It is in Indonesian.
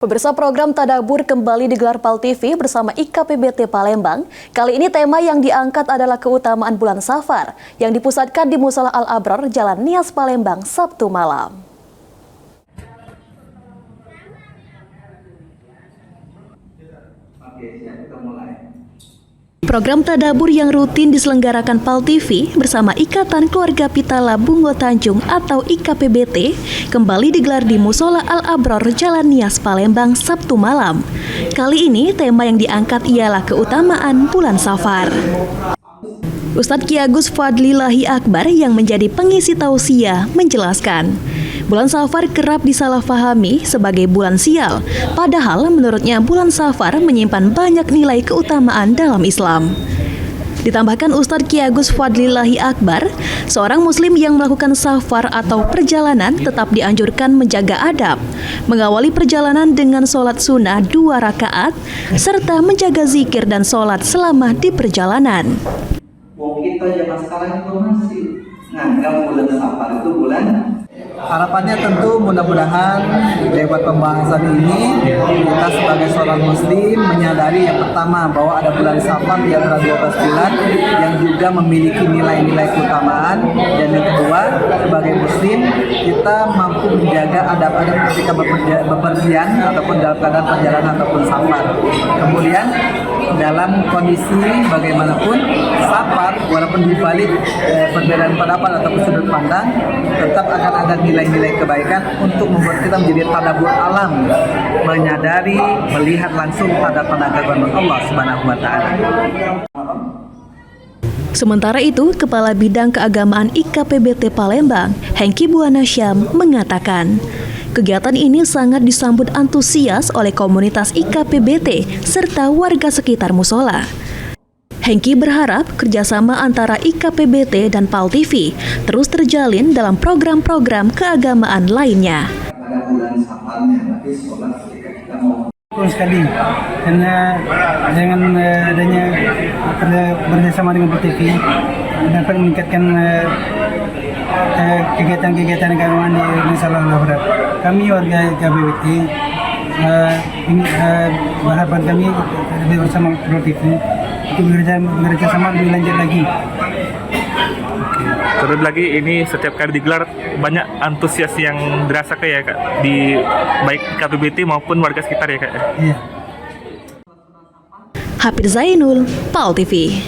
Pemirsa, program Tadabbur kembali digelar PAL TV bersama IKPBT Palembang. Kali ini tema yang diangkat adalah keutamaan bulan Safar yang dipusatkan di Mushola Al-Abrar, Jalan Nias, Palembang, Sabtu malam. Program Tadabbur yang rutin diselenggarakan PAL TV bersama Ikatan Keluarga Pitala Bungo Tanjung atau IKPBT kembali digelar di Mushola Al-Abrar, Jalan Nias, Palembang, Sabtu malam. Kali ini tema yang diangkat ialah keutamaan bulan Safar. Ustadz Ki Agus Fadlilahi Akbar yang menjadi pengisi tausiah menjelaskan, bulan Safar kerap disalahpahami sebagai bulan sial, padahal menurutnya bulan Safar menyimpan banyak nilai keutamaan dalam Islam. Ditambahkan Ustadz Ki Agus Fadlilahi Akbar, seorang muslim yang melakukan safar atau perjalanan tetap dianjurkan menjaga adab, mengawali perjalanan dengan sholat sunnah 2 rakaat, serta menjaga zikir dan sholat selama di perjalanan. Kita zaman sekarang itu masih nganggap bulan Safar itu bulan. Harapannya tentu mudah-mudahan lewat pembahasan ini kita sebagai seorang muslim menyadari yang pertama bahwa ada bulan Safar di antara 12 bulan yang juga memiliki nilai-nilai keutamaan, dan yang kedua sebagai muslim kita mampu menjaga adab-adab ketika bepergian ataupun dalam keadaan perjalanan ataupun safar. Kemudian dalam kondisi bagaimanapun safar, walaupun dibalik perbedaan pendapat ataupun sudut pandang, tetap akan ada nilai-nilai kebaikan untuk membuat kita menjadi tadabbur alam, menyadari, melihat langsung tanda-tanda keagungan Allah Subhanahu wa Ta'ala. Sementara itu, Kepala Bidang Keagamaan IKPBT Palembang, Hengki Buana Syam, mengatakan, kegiatan ini sangat disambut antusias oleh komunitas IKPBT serta warga sekitar mushola. Hengki berharap kerjasama antara IKPBT dan PAL TV terus terjalin dalam program-program keagamaan lainnya. Pada bulan Safarnya, nanti sholat ketika kita mau sekali, karena dengan adanya bekerjasama dengan PAL TV dapat meningkatkan kegiatan-kegiatan keagamaan di Mushola Al-Abrar. Kami warga IKPBT harapan kami bersama PAL TV untuk bekerja sama lebih lanjut lagi. Terlebih lagi ini setiap kali digelar banyak antusias yang dirasakan ya Kak, di baik IKPBT maupun warga sekitar ya Kak. Iya. Hafidz Zainul, PAL TV.